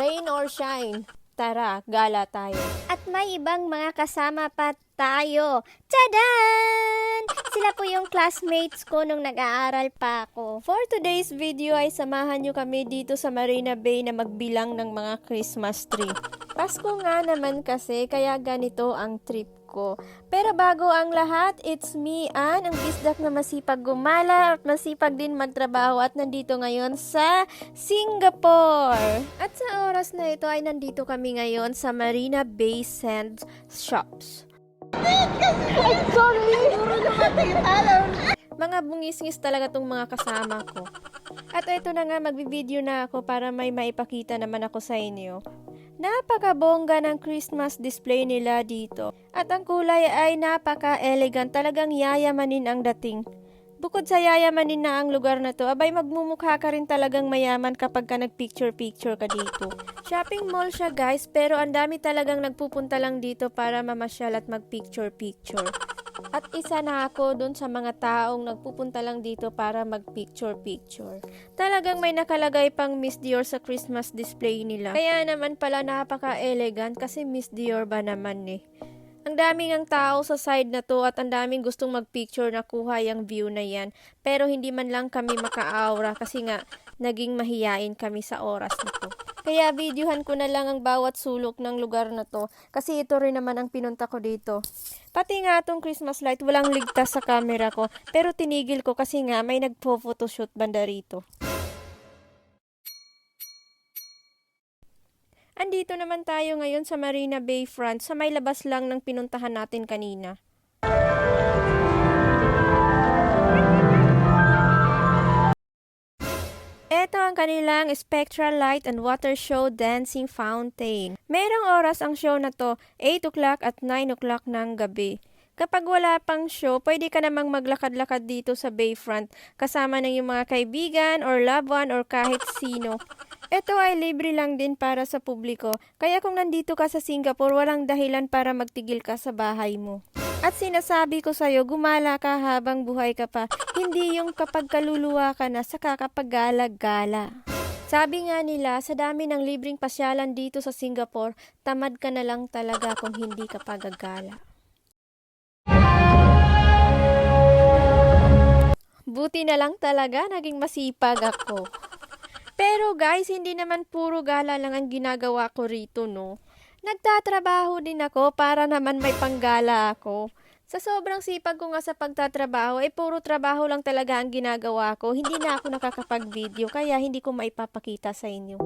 Rain or shine, tara, gala tayo. At may ibang mga kasama pa tayo. Tadaan! Sila po yung classmates ko nung nag-aaral pa ako. For today's video ay samahan nyo kami dito sa Marina Bay na magbilang ng mga Christmas tree. Pasko nga naman kasi, kaya ganito ang trip ko. Pero bago ang lahat, it's me, Ann, ang isdak na masipag gumala at masipag din magtrabaho at nandito ngayon sa Singapore. At sa oras na ito ay nandito kami ngayon sa Marina Bay Sands Shops. Mga bungis-ngis talaga tong mga kasama ko. At ito na nga, magbibideo na ako para may maipakita naman ako sa inyo. Napakabongga ng Christmas display nila dito. At ang kulay ay napaka-elegant. Talagang yayamanin ang dating. Bukod sa yayamanin na ang lugar na to, abay magmumukha ka rin talagang mayaman kapag ka nag-picture-picture ka dito. Shopping mall siya guys, pero ang dami talagang nagpupunta lang dito para mamasyal at mag-picture-picture. At isa na ako dun sa mga taong nagpupunta lang dito para mag-picture-picture. Talagang may nakalagay pang Miss Dior sa Christmas display nila. Kaya naman pala napaka-elegant kasi Miss Dior ba naman eh. Ang daming ang tao sa side na to at ang daming gustong mag-picture na kuha yung view na yan. Pero hindi man lang kami maka-aura kasi nga naging mahiyain kami sa oras na to. Kaya videohan ko na lang ang bawat sulok ng lugar na to kasi ito rin naman ang pinunta ko dito. Pati nga itong Christmas light, walang ligtas sa camera ko pero tinigil ko kasi nga may nagpo-photoshoot banda rito. Andito naman tayo ngayon sa Marina Bay Front, sa may labas lang ng pinuntahan natin kanina. Ito ang kanilang Spectral Light and Water Show Dancing Fountain. Merong oras ang show na to, 8 o'clock at 9 o'clock ng gabi. Kapag wala pang show, pwede ka namang maglakad-lakad dito sa Bayfront kasama ng iyong mga kaibigan or loved one or kahit sino. Ito ay libre lang din para sa publiko, kaya kung nandito ka sa Singapore, walang dahilan para magtigil ka sa bahay mo. At sinasabi ko sa'yo, gumala ka habang buhay ka pa, hindi yung kapag kaluluwa ka na sa kakapag-gala-gala. Sabi nga nila, sa dami ng libreng pasyalan dito sa Singapore, tamad ka na lang talaga kung hindi ka pagagala. Buti na lang talaga, naging masipag ako. Pero guys, hindi naman puro gala lang ang ginagawa ko rito, no? Nagtatrabaho din ako para naman may panggala ako. Sa sobrang sipag ko nga sa pagtatrabaho, puro trabaho lang talaga ang ginagawa ko. Hindi na ako nakakapag-video, kaya hindi ko maipapakita sa inyo.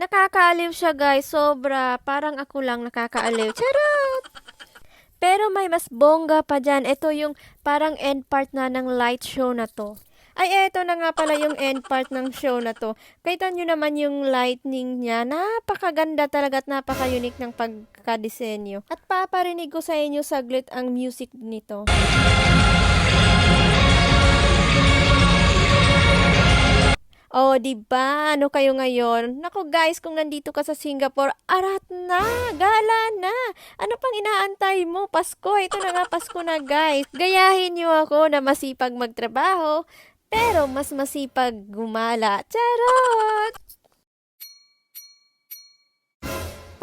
Nakakaaliw siya guys, sobra. Parang ako lang nakakaaliw. Charot! Pero may mas bongga pa dyan. Ito yung parang end part na ng light show na to. Ay, eto na nga pala yung end part ng show na to. Kita nyo naman yung lightning niya. Napakaganda talaga at napaka-unique ng pagkadisenyo. At paparinig ko sa inyo saglit ang music nito. Oh, diba? Ano kayo ngayon? Naku guys, kung nandito ka sa Singapore, arat na! Gala na! Ano pang inaantay mo? Pasko! Ito na nga, Pasko na guys. Gayahin niyo ako na masipag magtrabaho, pero mas masipag gumala. Charot!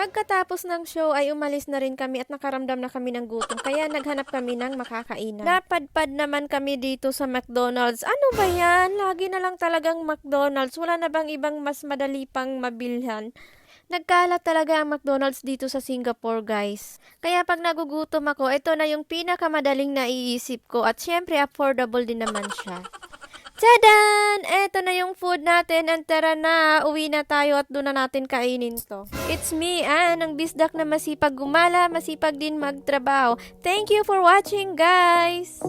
Pagkatapos ng show ay umalis na rin kami at nakaramdam na kami ng gutom kaya naghanap kami ng makakainan. Napadpad naman kami dito sa McDonald's. Ano ba yan? Lagi na lang talagang McDonald's. Wala na bang ibang mas madali pang mabilhan? Nagkalat talaga ang McDonald's dito sa Singapore, guys. Kaya pag nagugutom ako, ito na yung pinakamadaling naiisip ko at syempre affordable din naman siya. Tadan! Eto na yung food natin. And tara na, uwi na tayo at doon na natin kainin to. It's me, Ann, ang bisdak na masipag gumala, masipag din magtrabaho. Thank you for watching, guys!